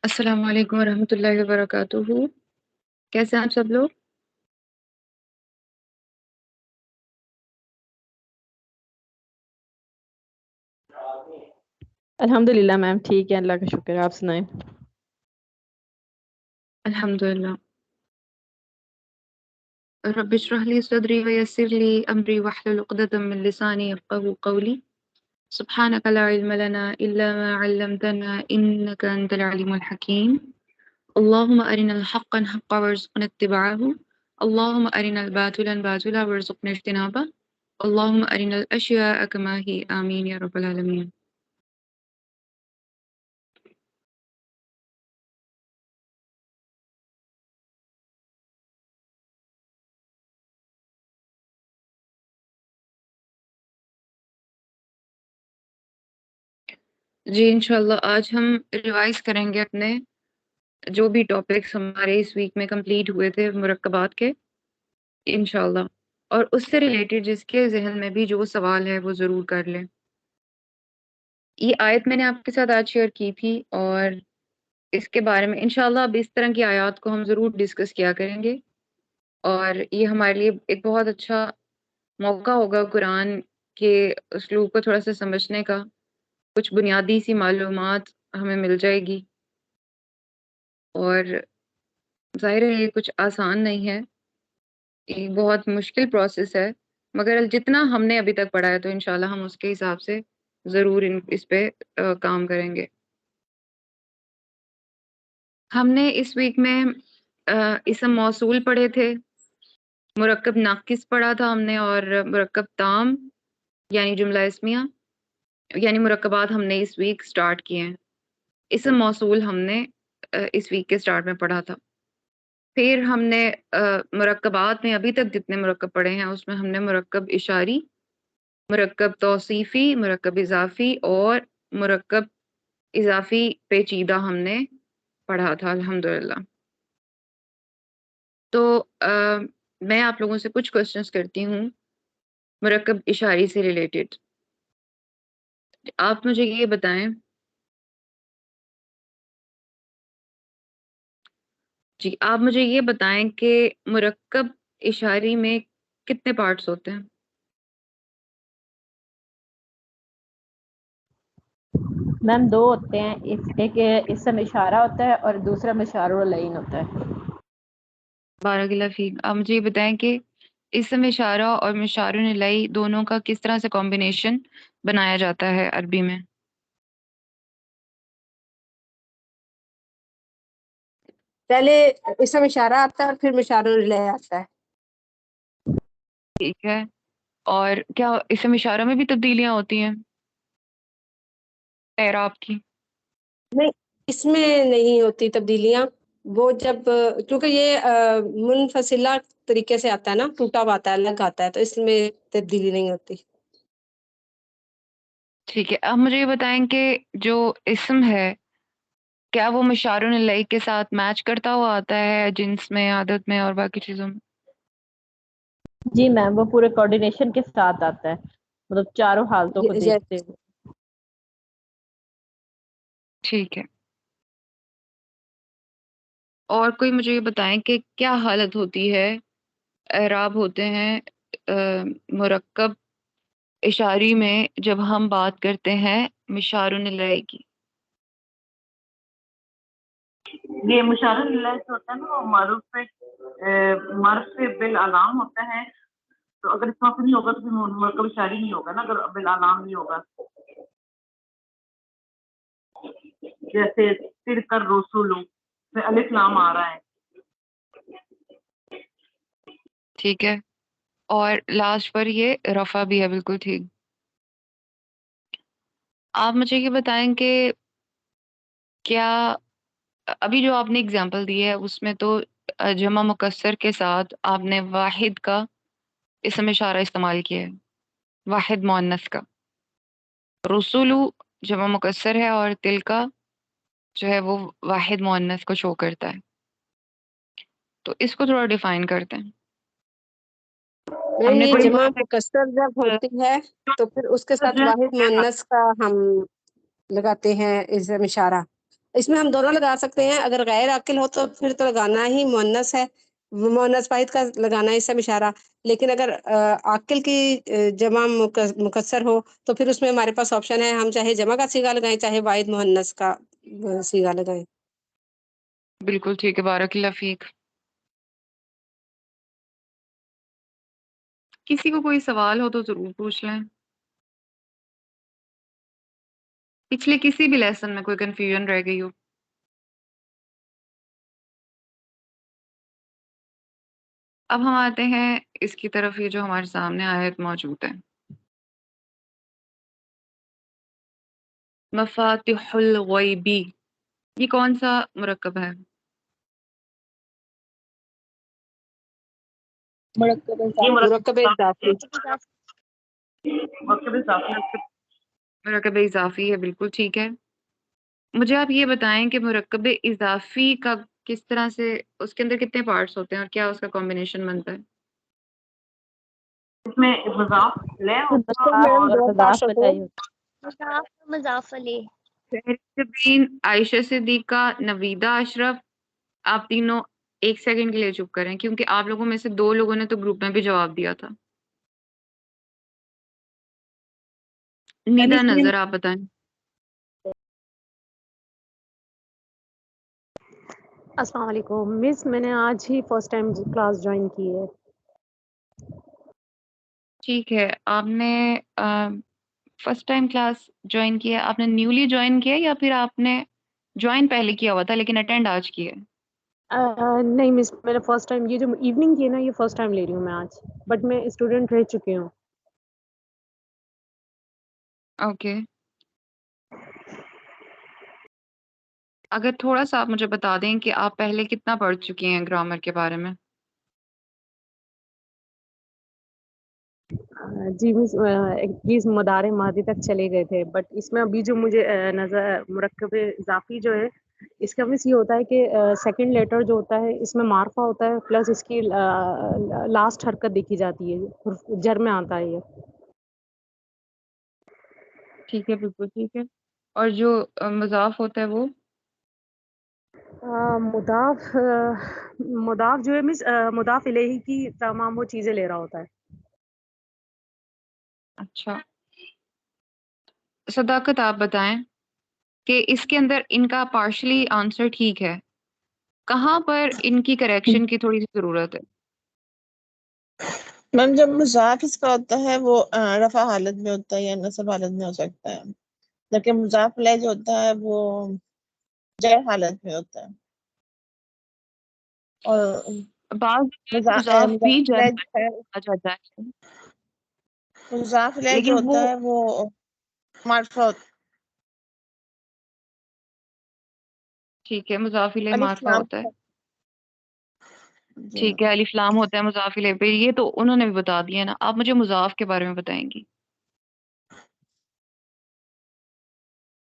अस्सलाम वालेकुम वरहमतुल्लाहि वबरकातुहू। कैसे हैं आप सब लोग? अल्हम्दुलिल्लाह मैम, ठीक है, अल्लाह का शुक्र है। आप सुनाएं। अल्हम्दुलिल्लाह। रब्बि इश्रह ली सदरी व यस्सिर ली अमरी वहलुल उक़दतम मिन लिसानी यफ़क़हू क़ौली। सुब्हानका ला इल्म लना इल्ला मा 'अल्लमतना इन्नका अंतल अलीमुल हकीम। अल्लाहुम्मा अरिनल हक़्क़न हक़्क़न वरज़ुक़ना इत्तिबाअहू। अल्लाहुम्मा अरिनल बातिलन बातिला वरज़ुक़ना इज्तिनाबह। अल्लाहुम्मा अरिनल अश्याअ कमा ही आमीन या रब्बल आलमीन। जी इंशाल्लाह आज हम रिवाइज करेंगे अपने जो भी टॉपिक्स हमारे इस वीक में कंप्लीट हुए थे मुरक्कबात के, इंशाल्लाह। और उससे रिलेटेड जिसके जहन में भी जो सवाल है वो ज़रूर कर लें। ये आयत मैंने आपके साथ आज शेयर की थी और इसके बारे में इंशाल्लाह अब इस तरह की आयत को हम ज़रूर डिस्कस किया करेंगे। और ये हमारे लिए एक बहुत अच्छा मौका होगा कुरान के उसलूब को थोड़ा सा समझने का। कुछ बुनियादी सी मालूमात हमें मिल जाएगी। और ज़ाहिर है ये कुछ आसान नहीं है, ये बहुत मुश्किल प्रोसेस है, मगर जितना हमने अभी तक पढ़ा है तो इंशाल्लाह हम उसके हिसाब से ज़रूर इस पे काम करेंगे। हमने इस वीक में इसम मौसूल पढ़े थे, मुरक्कब नाक़िस पढ़ा था हमने और मुरक्कब ताम यानी जुमला इस्मिया यानी मुरक्कबात हमने इस वीक स्टार्ट किए हैं। इसम मौसूल हमने इस वीक के स्टार्ट में पढ़ा था। फिर हमने मुरक्कबात में अभी तक जितने मुरक्कब पढ़े हैं उसमें हमने मुरक्कब इशारी, मुरक्कब तौसीफ़ी, मुरक्कब इज़ाफ़ी और मुरक्कब इज़ाफ़ी पेचीदा हमने पढ़ा था अल्हम्दुलिल्लाह। तो मैं आप लोगों से कुछ क्वेश्चंस करती हूँ मुरक्कब इशारी से रिलेटेड। आप मुझे ये बताएं जी, आप मुझे ये बताएं कि मुरक्कब इशारी में कितने पार्ट्स होते हैं? मैम दो होते हैं, एक इसम इशारा होता है और दूसरा मिशारुल लईन होता है। बाराकिल्लाह फीक। आप मुझे ये बताएं कि इसम इशारा और मिशारुन लई दोनों का किस तरह से कॉम्बिनेशन बनाया जाता है अरबी में? पहले इसम इशारा आता है और फिर मिशारुल लय आता है। ठीक है। और क्या इसम इशारा में भी तब्दीलियां होती हैं एराब की? नहीं, इसमें नहीं होती तब्दीलियां। वो जब क्योंकि ये मुनफसिला तरीके से आता है ना, टूटा हुआ आता है, अलग आता है, तो इसमें तब्दीली नहीं होती। ठीक है। अब मुझे ये बताएं कि जो इसम है क्या वो मिशारुन लई के साथ मैच करता हुआ आता है जिन्स में, आदत में और बाकी चीजों में? जी मैम, वो पूरे कोऑर्डिनेशन के साथ आता है, मतलब चारों हालतों को देखते हुए। ठीक है। और कोई मुझे ये बताएं कि क्या हालत होती है, एराब होते हैं मुरक्कब इशारी में जब हम बात करते हैं मिशारुन लई की? ये मुशारुल इलाज जो होता है ना, वो मारूफ से बिल अलाम होता है। तो अगर इसका फिर नहीं होगा तो फिर मुरक्कब इशारी नहीं होगा ना, अगर बिल अलाम नहीं होगा। जैसे तिरकर रसूलू फिर अलिफ लाम आ रहा है। ठीक है। और लास्ट पर ये रफा भी है, बिल्कुल ठीक। आप मुझे ये बताएं कि क्या अभी जो आपने एग्जांपल दी है उसमें तो जमा मुकस्सर के साथ आपने वाहिद का इसम इशारा इस्तेमाल किया है, वाहिद मुअन्नस का। रसूलु जमा मुकस्सर है और तिल का जो है वो वाहिद मुअन्नस को शो करता है। तो इसको थोड़ा डिफाइन करते हैं। मैम हमने ये कोई जमा मुकस्सर जब होती है तो फिर उसके साथ वाहिद मुअन्नस का हम लगाते हैं इसम इशारा। इसमें हम दोनों लगा सकते हैं, अगर गैर आकिल हो तो फिर तो लगाना ही मुअन्नस है, मुअन्नस वाहिद का लगाना है इससे इशारा। लेकिन अगर आकिल की जमा मुकस्सर हो तो फिर उसमें हमारे पास ऑप्शन है, हम चाहे जमा का सीगा लगाएं चाहे वाहिद मुअन्नस का सीगा लगाएं। बिल्कुल ठीक है, बारकल्लाह फीक। किसी को कोई सवाल हो तो जरूर पूछ लें। पिछले किसी भी लेसन में कोई कंफ्यूजन रह गई हो। अब हम आते हैं इसकी तरफ, ये जो हमारे सामने आयत मौजूद है, मफातिहुल गैबी, ये कौन सा मुरक्कब है? ये मुरक्कब इजाफी। मुरक्कब इजाफी। मुरक्कब इजाफी है, बिल्कुल ठीक है। मुझे आप ये बताएं कि मुरक्कब इजाफी का किस तरह से, उसके अंदर कितने पार्ट्स होते हैं और क्या उसका कॉम्बिनेशन बनता है? इसमें मुजाफ ले इसको मैम दो पार्ट्स होते हैं। मुज़ाफ़ मुज़ाफ़ अलैह। फहरिस्त आयशा सिद्दीका, नवीदा अशरफ, आप तीनों एक सेकंड के लिए चुप करें, क्योंकि आप लोगों में से दो लोगों ने तो ग्रुप में भी जवाब दिया था। निदा नजर, आप बताएं। अस्सलाम वालेकुम मिस, मैंने आज ही फर्स्ट टाइम क्लास ज्वाइन की है। ठीक है, आपने फर्स्ट टाइम क्लास ज्वाइन किया, आपने न्यूली ज्वाइन किया या फिर आपने ज्वाइन पहले किया हुआ था लेकिन अटेंड आज किया है? नहीं मिस, मेरा फर्स्ट टाइम, ये जो इवनिंग की है ना, ये फर्स्ट टाइम ले रही हूँ मैं आज, बट मैं स्टूडेंट रह चुकी हूँ। ओके, अगर थोड़ा सा आप मुझे बता दें कि आप पहले कितना पढ़ चुकी हैं ग्रामर के बारे में। जी मिस, एटलीस्ट मदारे मादी तक चले गए थे, बट इसमें अभी जो मुझे नजर मुरक्कब इजाफी जो है, इसका मिस ये होता है कि सेकंड लेटर जो होता है इसमें मार्फा होता है, प्लस इसकी लास्ट हरकत देखी जाती है, जर में आता है ये। ठीक है, बिल्कुल ठीक है। और जो मजाफ होता है वो? मुदाफ मुदाफ जो है मिस, मुदाफ इलेही की तमाम वो चीजें ले रहा होता है। अच्छा, सदाकत आप बताएं कि इसके अंदर इनका पार्शली आंसर ठीक है, कहाँ पर इनकी करेक्शन की थोड़ी सी जरूरत है? मैम जब मुजाफ इसका होता है वो रफा हालत में होता है या नसब हालत में हो सकता है, लेकिन मुजाफ इलैह जो होता है वो जर हालत में होता है। और बाज़ मुजाफ भी मुजाफ जर इलैह में जो है, आ जाता है, मुजाफ इलैह जो लेकिन वो, होता है वो मार्फा ठीक है, मुजाफ इलैह अलिफ मार्फा लाम। होता है। जी ठीक है, मैम। अलिफ लाम होता है मुजाफ इलैह पे, ये तो उन्होंने भी बता दिया ना। आप मुझे मुजाफ के बारे में बताएंगी,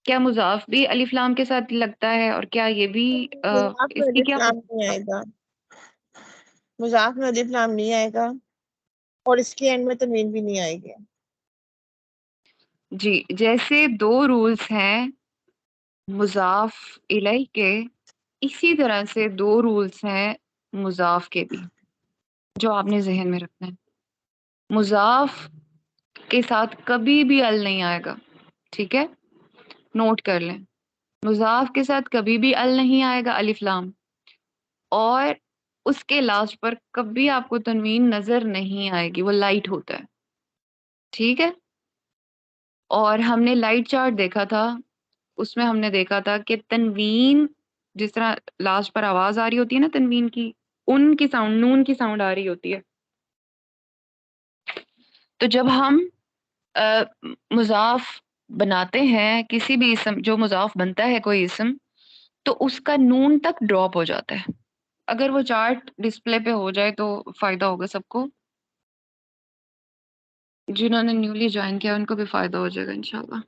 क्या मुजाफ भी अलिफ लाम के साथ लगता है और क्या ये भी मुजाफ में इसकी अलिफ क्या लाम नहीं आएगा, मुजाफ में अलिफ लाम नहीं आएगा और इसके एंड में तनवीन भी नहीं आएगी। जी, जैसे दो रूल्स हैं मुजाफ इलैह के, इसी तरह से दो रूल्स हैं मुजाफ के भी, जो आपने जहन में रखना है। मुजाफ के साथ कभी भी अल नहीं आएगा, ठीक है, नोट कर लें। मुजाफ के साथ कभी भी अल नहीं आएगा, अलिफ लाम, और उसके लास्ट पर कभी आपको तनवीन नजर नहीं आएगी, वो लाइट होता है, ठीक है। और हमने लाइट चार्ट देखा था, उसमें हमने देखा था कि तनवीन, जिस तरह लास्ट पर आवाज आ रही होती है ना तनवीन की, उनकी साउंड, नून की साउंड आ रही होती है। तो जब हम अ, मुजाफ बनाते हैं किसी भी इसम, जो मुजाफ बनता है कोई इसम, तो उसका नून तक ड्रॉप हो जाता है। अगर वो चार्ट डिस्प्ले पे हो जाए तो फायदा होगा सबको, जिन्होंने न्यूली ज्वाइन किया उनको भी फायदा हो जाएगा इंशाल्लाह।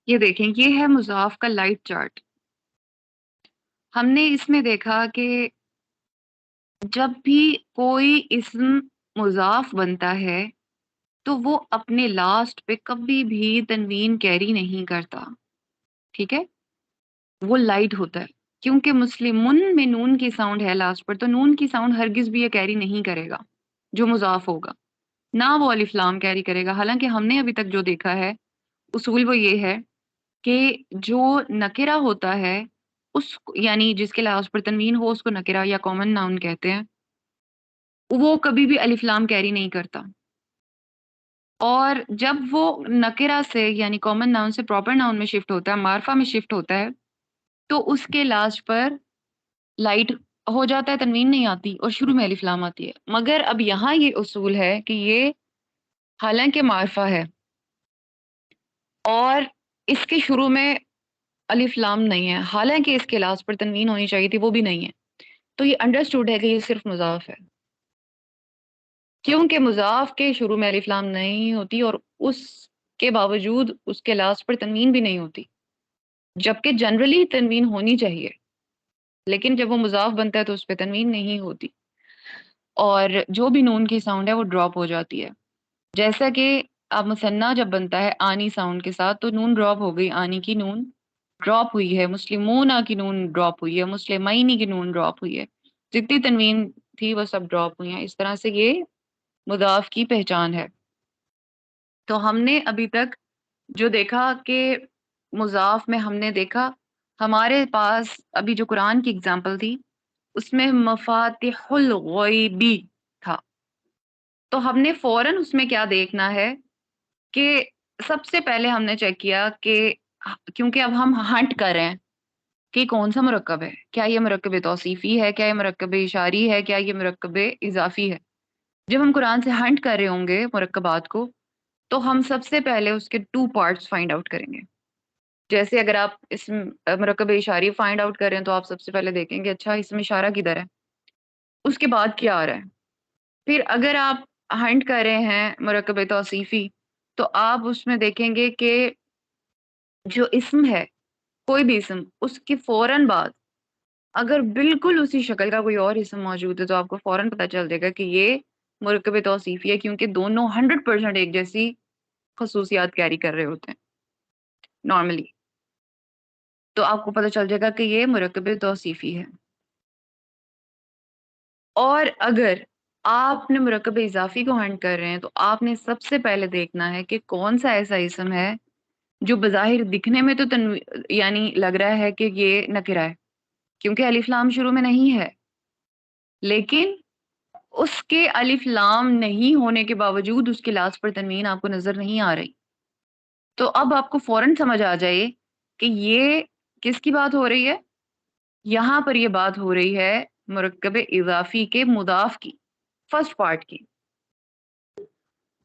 ये देखें, ये है मुजाफ का लाइट चार्ट। हमने इसमें देखा कि जब भी कोई इस्म मुजाफ बनता है तो वो अपने लास्ट पे कभी भी तनवीन कैरी नहीं करता, ठीक है, वो लाइट होता है। क्योंकि मुस्लिमुन में नून की साउंड है लास्ट पर, तो नून की साउंड हरगिज भी ये कैरी नहीं करेगा जो मुजाफ होगा, ना वो अलिफ लाम कैरी करेगा। हालांकि हमने अभी तक जो देखा है उसूल वो ये है कि जो नकिरा होता है उस, यानी जिसके लास्ट पर तनवीन हो उसको नकिरा या कॉमन नाउन कहते हैं, वो कभी भी अलिफ लाम कैरी नहीं करता। और जब वो नकिरा से यानी कॉमन नाउन से प्रॉपर नाउन में शिफ्ट होता है, मार्फा में शिफ्ट होता है, तो उसके लास्ट पर लाइट हो जाता है, तनवीन नहीं आती और शुरू में अलिफ लाम आती है। मगर अब यहाँ ये उसूल है कि ये हालांकि मार्फा है और इसके शुरू में अलिफ लाम नहीं है, हालांकि इसके लास्ट पर तनवीन होनी चाहिए थी, वो भी नहीं है, तो ये अंडरस्टूड है कि ये सिर्फ मुजाफ है। क्योंकि मुजाफ के शुरू में अलिफ लाम नहीं होती और उसके बावजूद उसके लास्ट पर तनवीन भी नहीं होती, जबकि जनरली तनवीन होनी चाहिए, लेकिन जब वो मुजाफ बनता है तो उस पर तनवीन नहीं होती और जो भी नून की साउंड है वो ड्रॉप हो जाती है। जैसा कि अब मुसन्ना जब बनता है आनी साउंड के साथ तो नून ड्रॉप हो गई, आनी की नून ड्रॉप हुई है, मुस्लिमूना की नून ड्रॉप हुई है, मुस्लिमैनी की नून ड्रॉप हुई है, जितनी तनवीन थी वो सब ड्रॉप हुई हैं। इस तरह से ये मुदाफ की पहचान है। तो हमने अभी तक जो देखा कि मुजाफ में हमने देखा, हमारे पास अभी जो कुरान की एग्जाम्पल थी उसमें मफातिहुल गैबी था, तो हमने फौरन उसमें क्या देखना है कि सबसे पहले हमने चेक किया कि क्योंकि अब हम हंट कर रहे हैं कि कौन सा मुरक्कब है, क्या ये मुरक्कब तौसीफी है, क्या ये मुरक्कब इशारी है, क्या ये मुरक्कब इजाफी है। जब हम कुरान से हंट कर रहे होंगे मुरक्कबात को, तो हम सबसे पहले उसके टू पार्ट्स फाइंड आउट करेंगे। जैसे अगर आप इस मुरक्कब इशारी फाइंड आउट कर रहे हैं तो आप सबसे पहले देखेंगे अच्छा इसमें इशारा किधर है, उसके बाद क्या आ रहा है। फिर अगर आप हंट कर रहे हैं मुरक्कब तौसीफी, तो आप उसमें देखेंगे कि जो इस्म है, कोई भी इस्म, उसके फौरन बाद अगर बिल्कुल उसी शक्ल का कोई और इस्म मौजूद है तो आपको फौरन पता चल जाएगा कि ये मुरक्कब तौसीफी है, क्योंकि दोनों 100% एक जैसी खसूसियात कैरी कर रहे होते हैं नॉर्मली। तो आपको पता चल जाएगा कि ये मुरक्कब तौसीफी है। और अगर आपने मुरक्कब इजाफी को हंट कर रहे हैं तो आपने सबसे पहले देखना है कि कौन सा ऐसा इस्म है जो बज़ाहिर दिखने में तो यानी लग रहा है कि ये नकिरा है, क्योंकि अलिफ लाम शुरू में नहीं है, लेकिन उसके अलिफ लाम नहीं होने के बावजूद उसके लास्ट पर तनवीन आपको नजर नहीं आ रही। तो अब आपको फौरन समझ आ जाए कि ये किसकी बात हो रही है। यहाँ पर ये बात हो रही है मुरक्कब इजाफी के मुदाफ की, फर्स्ट पार्ट की,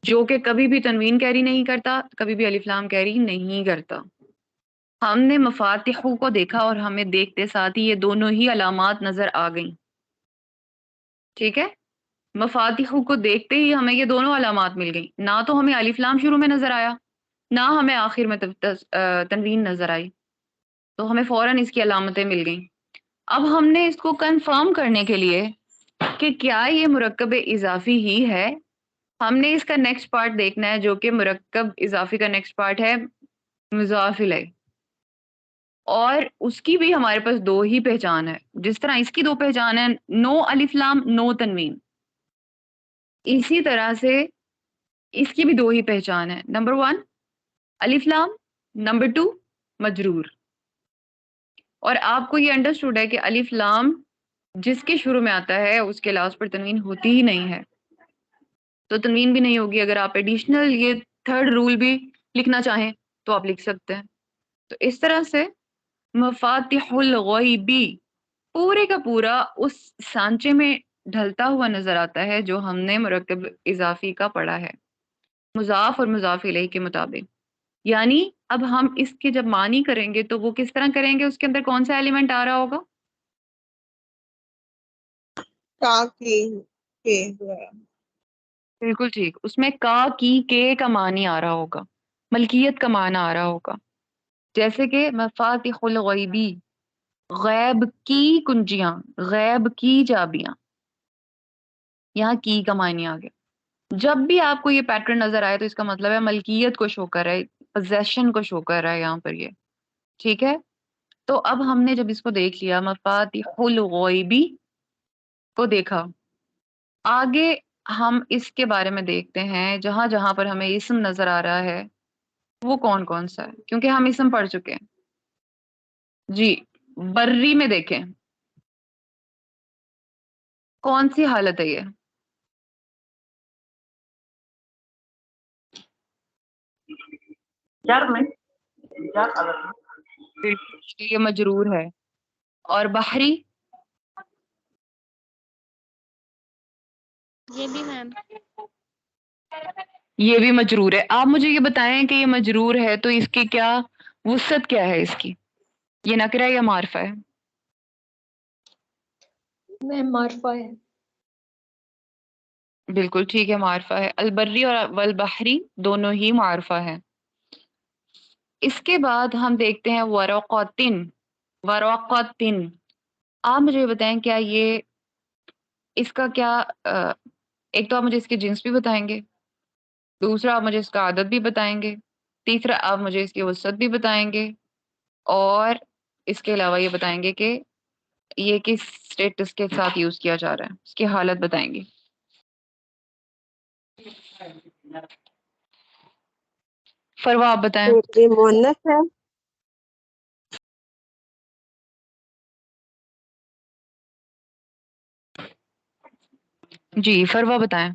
जो कि कभी भी तनवीन कैरी नहीं करता, कभी भी अलिफ लाम कैरी नहीं करता। हमने मफातिहू को देखा और हमें देखते साथ ही ये दोनों ही अलामात नजर आ गई, ठीक है। मफातिहू को देखते ही हमें ये दोनों अलामात मिल गई, ना तो हमें अलिफ लाम शुरू में नजर आया, ना हमें आखिर में तनवीन नजर आई, तो हमें फौरन इसकी अलामतें मिल गई। अब हमने इसको कंफर्म करने के लिए कि क्या ये मुरक्कब इजाफी ही है, हमने इसका नेक्स्ट पार्ट देखना है, जो कि मुरक्कब इजाफी का नेक्स्ट पार्ट है मुज़ाफ इलैह। और उसकी भी हमारे पास दो ही पहचान है, जिस तरह इसकी दो पहचान है, नो अलिफ लाम नो तनवीन, इसी तरह से इसकी भी दो ही पहचान है, नंबर 1 अलिफ लाम, नंबर 2 मजरूर। और आपको ये अंडरस्टूड है कि अलिफ लाम जिसके शुरू में आता है उसके लास्ट पर तनवीन होती ही नहीं है, तो तनवीन भी नहीं होगी। अगर आप एडिशनल ये थर्ड रूल भी लिखना चाहें तो आप लिख सकते हैं। तो इस तरह से मफातिहुल गैबी पूरे का पूरा उस सांचे में ढलता हुआ नजर आता है जो हमने मुरक्कब इजाफी का पढ़ा है मुजाफ और मुजाफ इलैह के मुताबिक। यानी अब हम इसके जब मानी करेंगे तो वो किस तरह करेंगे, उसके अंदर कौन सा एलिमेंट आ रहा होगा। का के वगैरह। बिल्कुल ठीक, उसमें का की के का मानी आ रहा होगा, मलकियत का माना आ रहा होगा। जैसे कि मफातिहुल गैबी, गैब की कुंजियां, गैब की चाबियां, यहाँ की का मानी आ गया। जब भी आपको ये पैटर्न नजर आए तो इसका मतलब है मलकियत को शो कर रहा है, पोजेशन को शो कर रहा है यहाँ पर ये। ठीक है, तो अब हमने जब इसको देख लिया, मफातिहुल गैबी को देखा, आगे हम इसके बारे में देखते हैं जहां जहां पर हमें इस्म नजर आ रहा है वो कौन कौन सा है, क्योंकि हम इस्म पढ़ चुके हैं जी। बर्री में देखें कौन सी हालत है ये, जर में, जर हालत में। बिल्कुल ये मजरूर है। और बहरी, ये भी मैम। ये भी मजरूर है। आप मुझे ये बताएं कि ये मजरूर है तो इसकी क्या वुसअत क्या है इसकी, ये नकरा या मारफा है? मैम मारफा है। बिल्कुल ठीक है, मारफा है। अलबर्री और वल बहरी दोनों ही मारफा है। इसके बाद हम देखते हैं वरक़तिन। वरक़तिन, आप मुझे ये बताएं क्या ये इसका क्या एक तो आप मुझे इसके जिन्स भी बताएंगे, दूसरा आप मुझे इसका आदत भी बताएंगे, तीसरा आप मुझे इसकी वसअत भी बताएंगे, और इसके अलावा ये बताएंगे कि ये किस स्टेटस के साथ यूज किया जा रहा है, इसकी हालत बताएंगे। फरवा आप बताएं। ये मुअन्नस है। जी फरवा बताएं।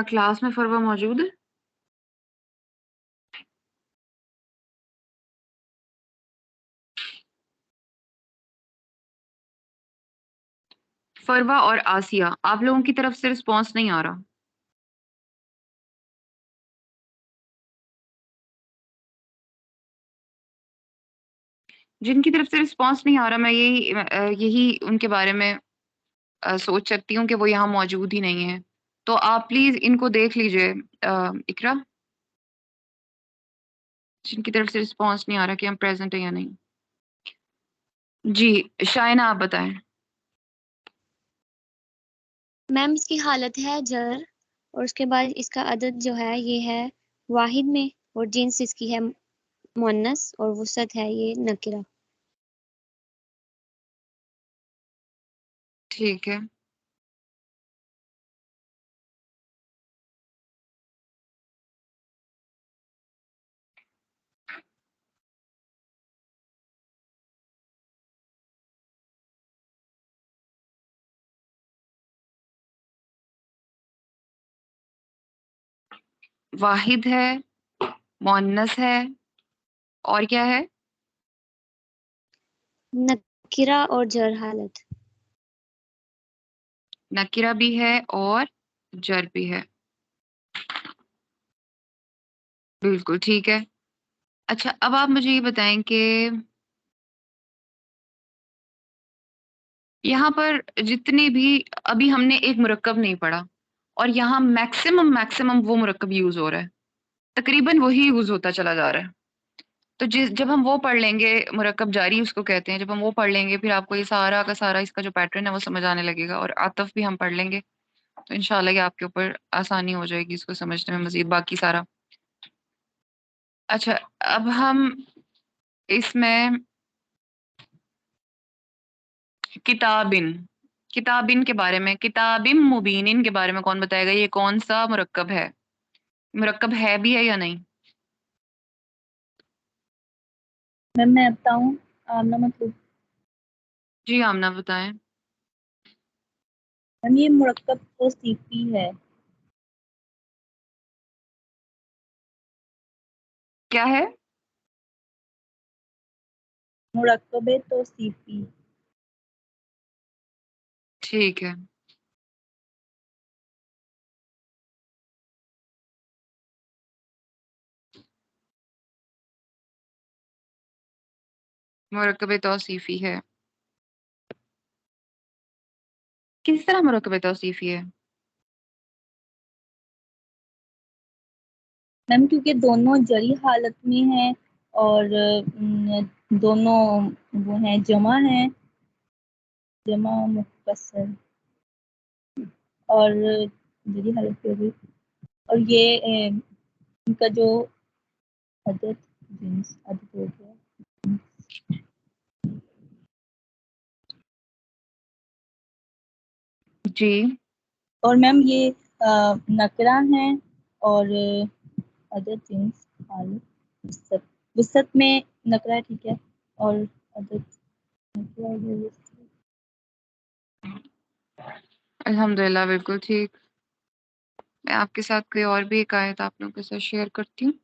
क्लास में फरवा मौजूद है? फरवा और आसिया, आप लोगों की तरफ से रिस्पॉन्स नहीं आ रहा। जिनकी तरफ से रिस्पॉन्स नहीं आ रहा, मैं यही उनके बारे में सोच सकती हूँ कि वो यहाँ मौजूद ही नहीं है। तो आप प्लीज इनको देख लीजिए। इकरा, जिनकी तरफ से रिस्पॉन्स नहीं आ रहा कि हम प्रेजेंट है या नहीं। जी शाइना आप बताएं। मैम इसकी हालत है जर, और उसके बाद इसका अदद जो है ये है वाहिद में, और जिन्स इसकी है मुअन्नस, और वुसअत है ये नकिरा। ठीक है, वाहिद है, मुअन्नस है, और क्या है? नकिरा और जर हालत। नकिरा भी है और जर भी है। बिल्कुल ठीक है। अच्छा अब आप मुझे ये बताएं कि यहाँ पर जितने भी, अभी हमने एक मुरक्कब नहीं पढ़ा और यहाँ मैक्सिमम मैक्सिमम वो मुरक्कब यूज हो रहा है, तकरीबन वही यूज होता चला जा रहा है। तो जब हम वो पढ़ लेंगे, मुरक्कब जारी उसको कहते हैं, जब हम वो पढ़ लेंगे फिर आपको ये सारा का सारा इसका जो पैटर्न है वो समझ आने लगेगा, और आतफ भी हम पढ़ लेंगे तो इंशाल्लाह ये आपके ऊपर आसानी हो जाएगी इसको समझने में मजीद बाकी सारा। अच्छा अब हम इसमें किताबिन, किताबिन के बारे में, किताबिम मुबीनिन के बारे में कौन बताएगा ये कौन सा मुरक्कब है? मुरक्कब है भी है या नहीं? मैम मैं बताऊँ, आमना मतलब। जी आमना बताएं। मैम ये मुरक्कब तो सीपी है। क्या है? मुरक्कबे तो सीपी। ठीक है, मुरक्कब तौसीफी है। किस तरह मुरक्कब तौसीफी है? मैम क्योंकि दोनों जरी हालत में हैं और दोनों वो हैं जमा हैं, जमा मुकस्सर और जरी हालत पे भी, और ये इनका जो अदद जिन्स अदद हो गया। जी और मैम ये नकरा हैं और अदद जिन्स हालत वसत, वसत में नकरा है, ठीक है, और अदद नकरा है वसत। अल्हम्दुलिल्लाह, बिल्कुल ठीक। मैं आपके साथ कोई और भी एक आयत आप लोगों के साथ शेयर करती हूँ,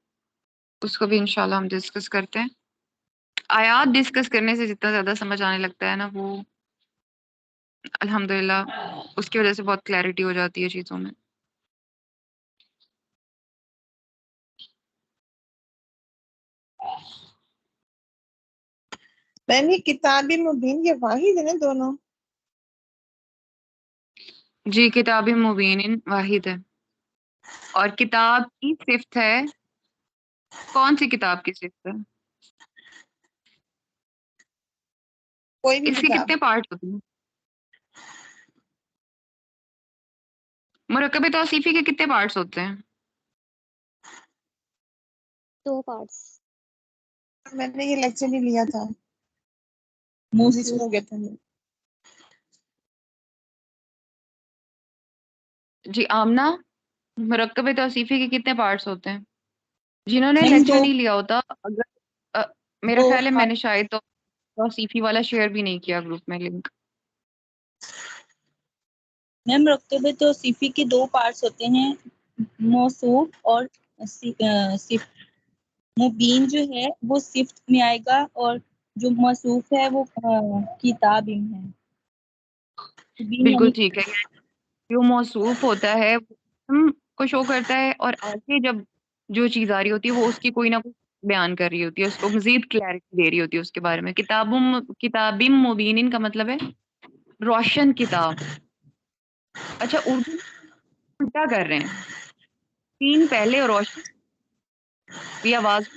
उसको भी इंशाल्लाह हम डिस्कस करते हैं। आयात डिस्कस करने से जितना ज़्यादा समझ आने लगता है ना, वो अल्हम्दुलिल्लाह उसकी वजह से बहुत क्लैरिटी हो जाती है चीज़ों में। मैंने किताबी मुबीन ये वाहिद है ना दोनों? जी, किताब मुबीन वाहिद है। और किताब की सिफ्त है, कौन सी किताब की सिफ्त है? कोई भी इसके किताब। कितने पार्ट होते हैं? मुरक्कब तौसीफी के कितने पार्ट्स होते हैं? 2 पार्ट्स। मैंने ये लेक्चर नहीं लिया था, मुंह बीच में हो गया था। जी आमना, मुरक्कब तौसीफी के कितने पार्ट्स होते हैं? जिन्होंने मैम लेक्चर दो नहीं लिया होता, अगर मेरा दो ख्याल है पार्ट मैंने शायद तौसीफी वाला शेयर भी नहीं किया ग्रुप में लिंक। मैम मुरक्कब तौसीफी के 2 पार्ट्स होते हैं, मौसूफ और सिफ्त। मुबीन जो है वो सिफ्त में आएगा और जो मौसूफ है वो किताब में है। मुबीन बिल्कुल यानी ठीक है। जो मौसूफ होता है वो हम को शो करता है, और आगे जब जो चीज आ रही होती है वो उसकी कोई ना कोई बयान कर रही होती है, उसको मजीद क्लैरिटी दे रही होती है उसके बारे में। किताबिम मुबीनिन का मतलब है रोशन किताब। अच्छा, उर्दू में उल्टा कर रहे हैं, तीन पहले और रोशन भी आवाज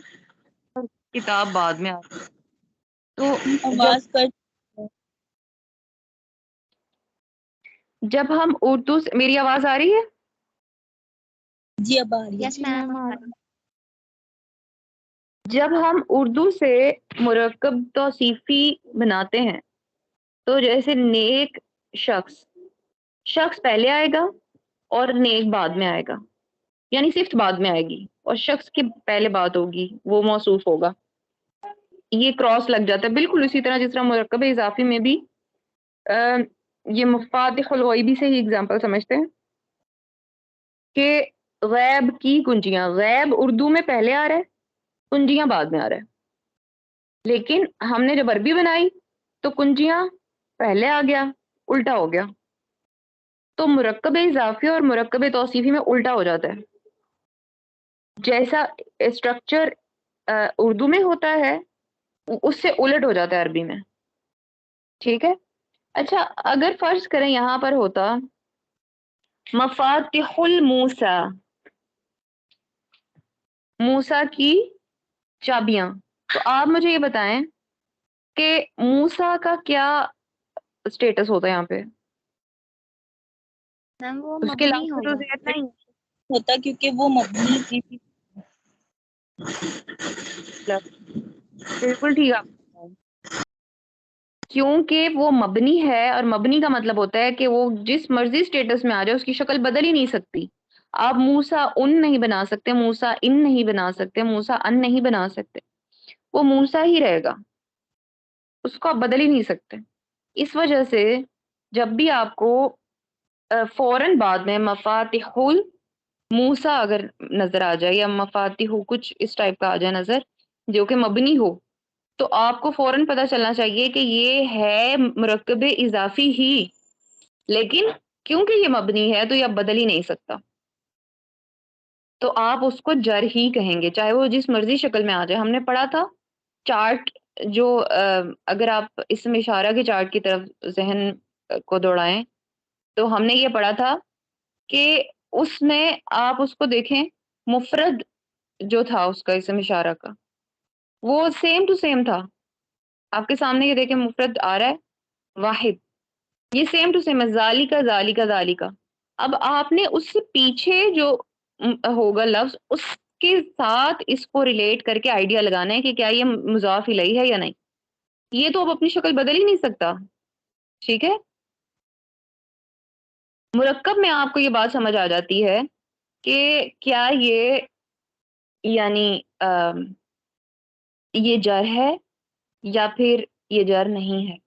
और किताब बाद में आ रही है। तो आवाज पर। जब हम उर्दू से, मेरी आवाज आ रही है? जी अब आ रही है। Yes ma'am. जब हम उर्दू से मुरक्कब तौसीफी बनाते हैं, तो जैसे नेक शख्स, शख्स पहले आएगा और नेक बाद में आएगा, यानी सिर्फ बाद में आएगी और शख्स की पहले बात होगी, वो मौसूफ होगा। ये क्रॉस लग जाता है बिल्कुल उसी तरह जिस तरह मुरक्कब इजाफी में भी आ, ये मुफातिहुल गैबी से ही एग्जांपल समझते हैं कि गैब की कुंजियां, गैब उर्दू में पहले आ रहा है, कुंजियां बाद में आ रहा है। लेकिन हमने जब अरबी बनाई तो कुंजियां पहले आ गया, उल्टा हो गया। तो मुरक्कब इजाफी और मुरक्कब तौसीफी में उल्टा हो जाता है। जैसा स्ट्रक्चर उर्दू में होता है उससे उलट हो जाता है अरबी में। ठीक है। अच्छा, अगर फर्ज करें यहाँ पर होता मफातिहुल मूसा, मूसा की चाबियां, तो आप मुझे ये बताएं कि मूसा का क्या स्टेटस होता है यहाँ पे? मैम वो उसके मबनी लास्ट में तो होगा। ज़ेड नहीं होता क्योंकि वो मबनी जी, जी, बिल्कुल ठीक है। क्योंकि वो मबनी है, और मबनी का मतलब होता है कि वो जिस मर्जी स्टेटस में आ जाए उसकी शक्ल बदल ही नहीं सकती। आप मूसा उन नहीं बना सकते, मूसा इन नहीं बना सकते, मूसा अन नहीं बना सकते, वो मूसा ही रहेगा, उसको आप बदल ही नहीं सकते। इस वजह से जब भी आपको फौरन बाद में मफातिहुल मूसा अगर नजर आ जाए, या मफातिहु कुछ इस टाइप का आ जाए नजर जो कि मबनी हो, तो आपको फौरन पता चलना चाहिए कि ये है मुरक्कब इजाफी ही। लेकिन क्योंकि ये मबनी है तो ये अब बदल ही नहीं सकता, तो आप उसको जर ही कहेंगे, चाहे वो जिस मर्जी शक्ल में आ जाए। हमने पढ़ा था चार्ट, जो अगर आप इसम इशारा के चार्ट की तरफ जहन को दौड़ाएं, तो हमने ये पढ़ा था कि उसमें आप उसको देखें, मुफरद जो था उसका इसम इशारा का, वो सेम टू सेम था। आपके सामने ये देखें मुफरद आ रहा है वाहिद, ये सेम टू सेम है, जालिका जालिका जालिका। अब आपने उससे पीछे जो होगा लफ्ज, उसके साथ इसको रिलेट करके आइडिया लगाना है कि क्या ये मुजाफ इलैहि है या नहीं। ये तो अब अपनी शक्ल बदल ही नहीं सकता, ठीक है। मुरक्कब में आपको ये बात समझ आ जाती है कि क्या ये यानी ये जर है या फिर ये जर नहीं है।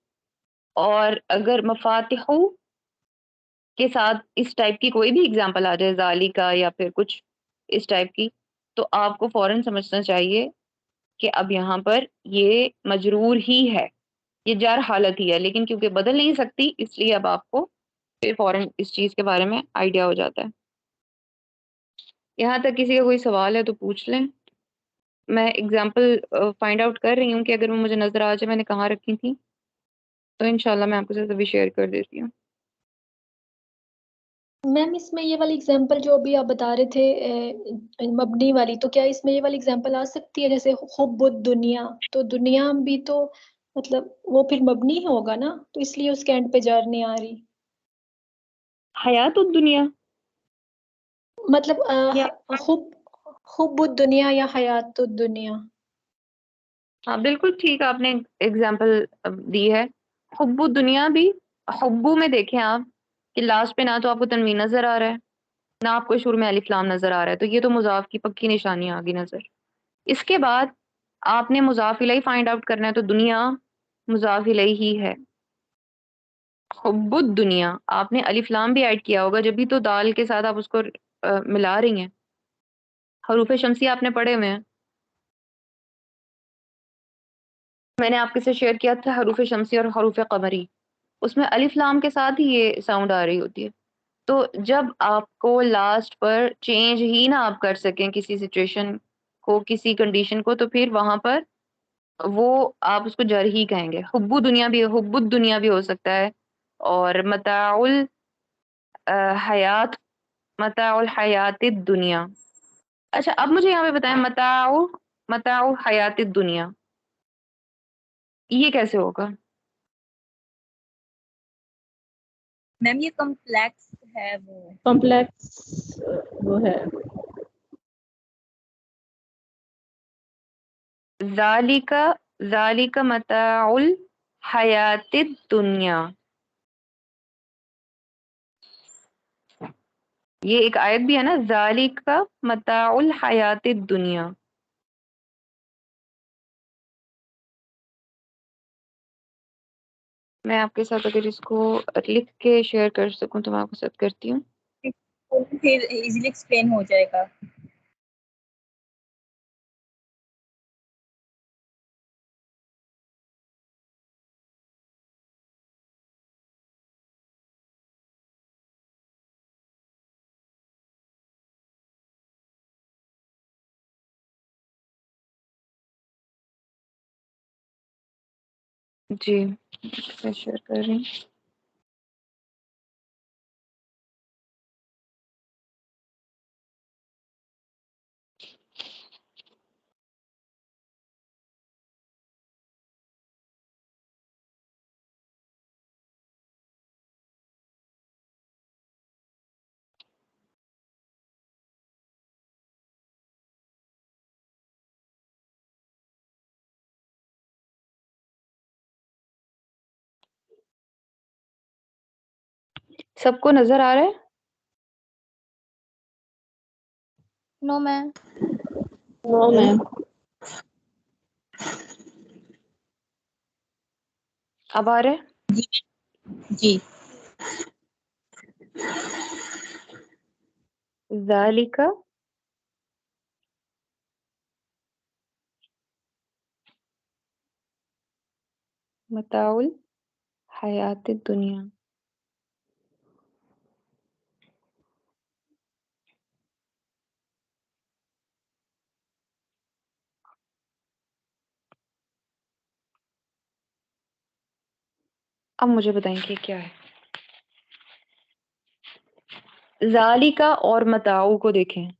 और अगर मफातिहु के साथ इस टाइप की कोई भी एग्जांपल आ जाए, जालिका या फिर कुछ इस टाइप की, तो आपको फौरन समझना चाहिए कि अब यहाँ पर ये मजरूर ही है, ये जार हालत ही है, लेकिन क्योंकि बदल नहीं सकती इसलिए अब आपको फिर फौरन इस चीज के बारे में आइडिया हो जाता है। यहाँ तक किसी का कोई सवाल है तो पूछ लें। मैं एग्जाम्पल फाइंड आउट कर रही हूँ कि अगर वो मुझे नजर आ जाए मैंने कहाँ रखी थी, तो इंशाल्लाह मैं आपके साथ अभी शेयर कर देती हूँ। मैम इसमें ये वाली एग्जांपल जो अभी आप बता रहे थे मबनी वाली, तो क्या इसमें ये वाली एग्जांपल आ सकती है जैसे हुब्बुद दुनिया, तो दुनिया भी तो मतलब वो फिर मबनी ही होगा ना, तो इसलिए उसके एंड पे जार नहीं आ रही। हयातुद दुनिया मतलब हुब्बुद दुनिया या हयातुद दुनिया। हाँ बिल्कुल ठीक, आपने एग्जाम्पल दी है। हुब्बु दुनिया भी, हुब्बु में देखें आप कि लास्ट पे ना तो आपको तनवीन नजर आ रहा है, ना आपको शुरू में अलिफ लाम नजर आ रहा है, तो ये तो मुजाफ की पक्की निशानी आ गई नजर। इसके बाद आपने मुजाफ इलैहि फाइंड आउट करना है, तो दुनिया मुजाफ इलैहि ही है। हुब्बुद दुनिया आपने अलिफ लाम भी ऐड किया होगा, जब भी तो दाल के साथ आप उसको मिला रही हैं। हरूफ शमसी आपने पढ़े हुए हैं, मैंने आपके से शेयर किया था हरूफ शमसी और हरूफ कमरी, उसमें अलिफ लाम के साथ ही ये साउंड आ रही होती है। तो जब आपको लास्ट पर चेंज ही ना आप कर सकें किसी सिचुएशन को, किसी कंडीशन को, तो फिर वहां पर वो आप उसको जर ही कहेंगे। हुब्बु दुनिया भी, हुब्बुद दुनिया भी हो सकता है, और मताउल हयात, मताउल हयातिद दुनिया। अच्छा अब मुझे यहाँ पे बताएं, मताउ मताउ हयातिद दुनिया ये कैसे होगा? मैम ये कॉम्प्लेक्स है वो। कॉम्प्लेक्स वो है। ज़ालिका ज़ालिका मताउल हयातिद दुनिया, ये एक आयत भी है ना, ज़ालिका मताउल हयातिद दुनिया। मैं आपके साथ अगर इसको लिख के शेयर कर सकूं तो मैं आपके साथ करती हूँ। फिर इजीली एक्सप्लेन हो जाएगा। जी मैं शेयर कर रही हूँ। सबको नजर आ रहा है? No ma'am. No ma'am. अब आ रहा है? जी ज़ालिका मताउल हयातिद दुनिया। अब मुझे बताएंगे क्या है। ज़ालिका और मताउ को देखें,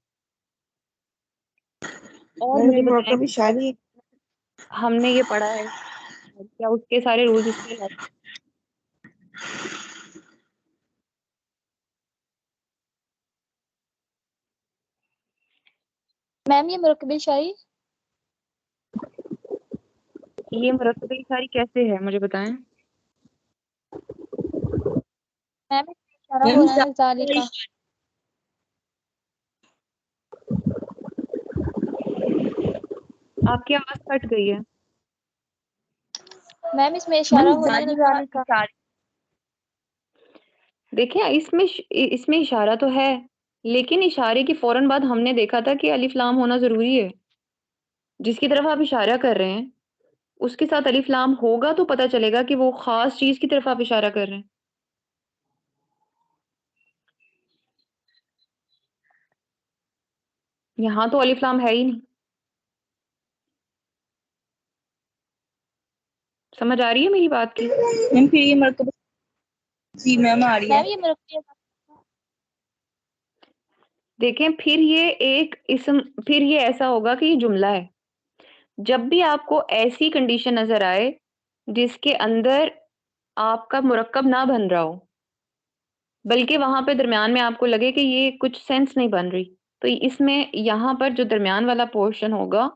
और मैम मुझे ये बताएं, मुरक्कब इशारी हमने ये पढ़ा है, क्या उसके सारे रूल्स इसके लागू? मैम ये मुरक्कब शाही ये मुरक्कब इशारी कैसे है, मुझे बताएं। मैम इसमें इशारा मैम हो रहा है ज़ालिका। आपकी आवाज कट गई है। मैम इसमें इशारा मैम हो रहा है ना ज़ालिका। देखिए इसमें इशारा तो है, लेकिन इशारे की फौरन बाद हमने देखा था कि अलिफ लाम होना जरूरी है। जिसकी तरफ आप इशारा कर रहे हैं उसके साथ अलिफ लाम होगा तो पता चलेगा कि वो खास चीज की तरफ आप इशारा कर रहे हैं। यहाँ तो अलिफ लाम है ही नहीं। समझ आ रही है मेरी बात की? मैम फिर ये मुरक्कब, जी मैम आ रही है। मैम ये मुरक्कब देखें, फिर ये एक इसम, फिर ये ऐसा होगा कि ये जुमला है। जब भी आपको ऐसी कंडीशन नजर आए जिसके अंदर आपका मुरक्कब ना बन रहा हो, बल्कि वहां पे दरमियान में आपको लगे कि ये कुछ सेंस नहीं बन रही, तो इसमें यहाँ पर जो दरमियान वाला पोर्शन होगा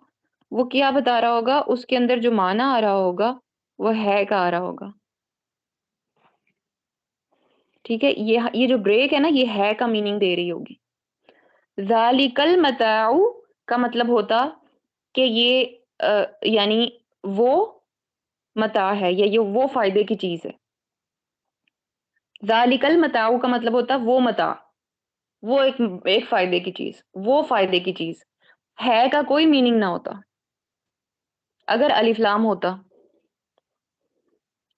वो क्या बता रहा होगा, उसके अंदर जो माना आ रहा होगा वो है का आ रहा होगा। ठीक है, ये जो ब्रेक है ना, ये है का मीनिंग दे रही होगी। ज़ालिकल मताउ का मतलब होता कि ये यानी वो मता है, या ये वो फायदे की चीज है। ज़ालिकल मताउ का मतलब होता वो मता, वो एक फायदे की चीज, वो फायदे की चीज। है का कोई मीनिंग ना होता अगर अलिफ लाम होता।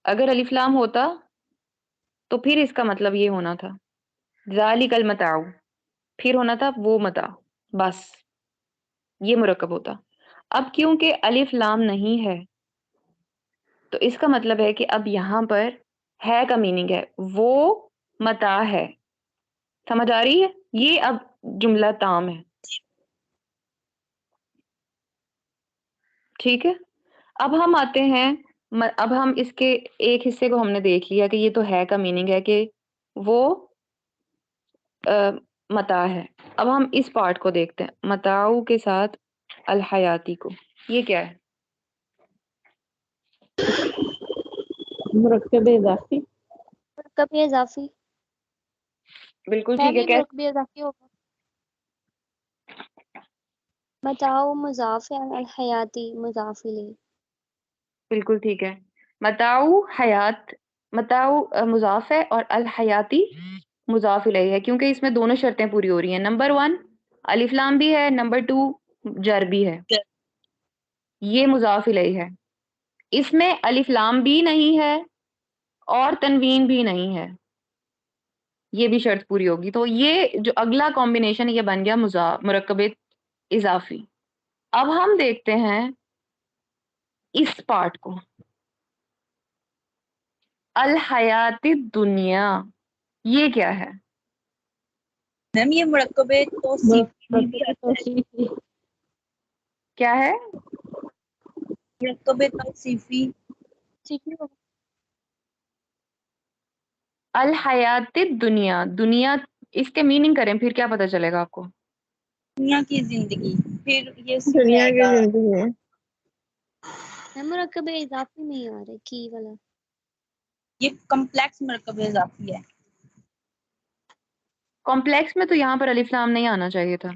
अगर अलिफ लाम होता तो फिर इसका मतलब ये होना था ज़ालिकल मताउ, फिर होना था वो मता, बस ये मुरक्कब होता। अब क्योंकि अलिफ लाम नहीं है तो इसका मतलब है कि अब यहाँ पर है का मीनिंग है वो मता है। समझ आ रही है? ये अब जुमला ताम है। ठीक है, अब हम आते हैं अब हम इसके एक हिस्से को हमने देख लिया कि ये तो है का मीनिंग है कि वो मता है। अब हम इस पार्ट को देखते हैं, मताऊ के साथ अल हयाती को। ये क्या है? मुरक्कब इजाफी। मुरक्कब इजाफी। बिल्कुल ठीक मैम है। ये कैसे? मुरक्कब इजाफी होगा। मताओ मुजाफ है, अल हयाती मुजाफ इलैह। बिल्कुल ठीक है। मताऊ हयात, मताऊ मुजाफ है और अल हयाती मुजाफ इलैह है, क्योंकि इसमें दोनों शर्तें पूरी हो रही हैं। नंबर 1 अलिफ लाम भी है, नंबर 2 जर भी है, ये मुजाफ इलैह है। इसमें अलिफ लाम भी नहीं है और तनवीन भी नहीं है, ये भी शर्त पूरी होगी। तो ये जो अगला कॉम्बिनेशन ये बन गया मुरक्कब इजाफी। अब हम देखते हैं इस पार्ट को, अल हयाती दुनिया, ये क्या है? मैम ये मुरक्कब तौसीफी भी मुरक्कब आता है। तौसीफी। क्या है? मुरक्कब तौसीफी। सीखने होगा। अल हयाती दुनिया, दुनिया इसके मीनिंग करें फिर क्या पता चलेगा आपको? दुनिया की जिंदगी, फिर ये उसमें दुनिया की आएगा। जिंदगी है। मैम मुरक्कब इजाफी नहीं आ रहा की वाला। ये कम्प्लेक्स मुरक्कब इजाफी है। कॉम्प्लेक्स में तो यहाँ पर अलिफ लाम नहीं आना चाहिए था।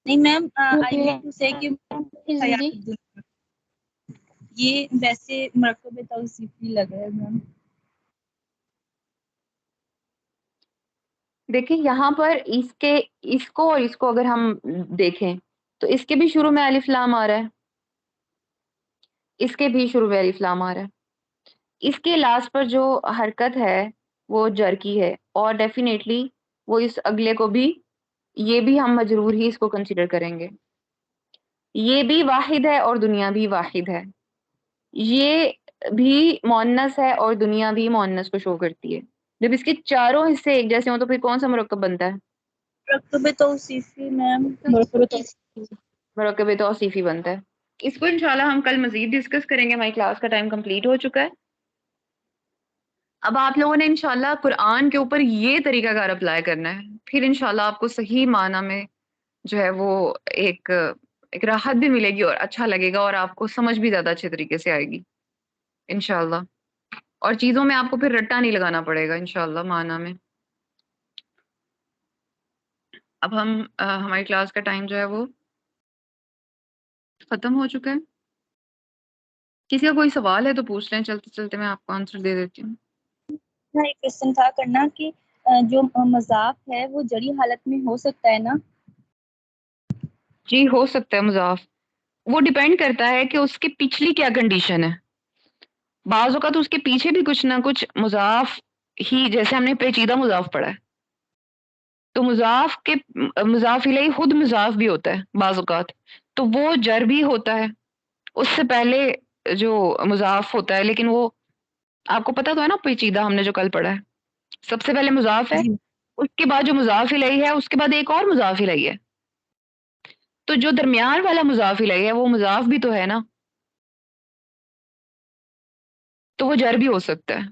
नहीं मैम, आई मीन टू से कि हयात जी दुनिया, ये वैसे मुरक्कब तौसीफी लग रहा है मैम। देखिए यहाँ पर इसके, इसको और इसको अगर हम देखें तो इसके भी शुरू में अलिफ लाम आ रहा है, इसके भी शुरू में अलिफ लाम आ रहा है। इसके लास्ट पर जो हरकत है वो जर की है, और डेफिनेटली वो इस अगले को भी, ये भी हम मजरूर ही इसको कंसिडर करेंगे। ये भी वाहिद है और दुनिया भी वाहिद है। ये भी मुअन्नस है और दुनिया भी मुअन्नस को शो करती है। जब इसके चारों हिस्से एक जैसे हों तो फिर कौन सा मुरक्कब बनता है? मुरक्कब तौसीफी मैम। मुरक्कब तौसीफी। मुरक्कब तौसीफी बनता है। इसको इंशाल्लाह हम कल मजीद डिस्कस करेंगे। हमारी क्लास का टाइम कंप्लीट हो चुका है। अब आप लोगों ने इंशाल्लाह कुरान के ऊपर ये तरीकाकार अप्लाई करना है, फिर इंशाल्लाह आपको सही माना में जो है वो एक एक राहत भी मिलेगी और अच्छा लगेगा और आपको समझ भी ज़्यादा अच्छे तरीके से आएगी इंशाल्लाह। और चीज़ों में आपको फिर रट्टा नहीं लगाना पड़ेगा इंशाल्लाह माना में। अब हमारी क्लास का टाइम जो है वो ख़त्म हो चुका है। किसी का कोई सवाल है तो पूछ लें, चलते-चलते मैं आपको आंसर दे देती हूँ। हाँ, एक क्वेश्चन था करना कि जो मज़ाक है वो जरी हालत में हो सकता है ना? जी, हो सकता है मज़ाक। वो डिपेंड करता है कि उसकी पिछली क्या कंडीशन है। बाज़ औक़ात तो उसके पीछे भी कुछ ना कुछ मुज़ाफ़ ही, जैसे हमने पेचीदा मुज़ाफ़ पढ़ा है। तो मुज़ाफ़ के मुज़ाफ़ इलैहि खुद मुज़ाफ़ भी होता है बाज़ औक़ात, तो वो जर भी होता है। उससे पहले जो मुज़ाफ़ होता है, लेकिन वो आपको पता तो है ना पेचीदा हमने जो कल पढ़ा है। सबसे पहले मुज़ाफ़ है, जी। उसके बाद जो मुज़ाफ़ इलैहि है, उसके बाद एक और मुज़ाफ़ इलैहि है। तो जो दरमियान वाला मुज़ाफ़ इलैहि है वो मुज़ाफ़ भी तो है ना, तो वो जर भी हो सकता है।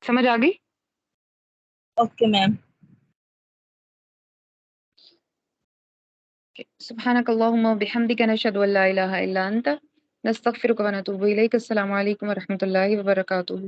समझ आ गई? Okay ma'am. सुब्हानकल्लाहुम्मा व बिहम्दिका नशहदु अल्ला इलाहा इल्ला अंता नस्तगफिरुका व नतूबु इलैक। अस्सलामु अलैकुम व रहमतुल्लाहि व बरकातुहू।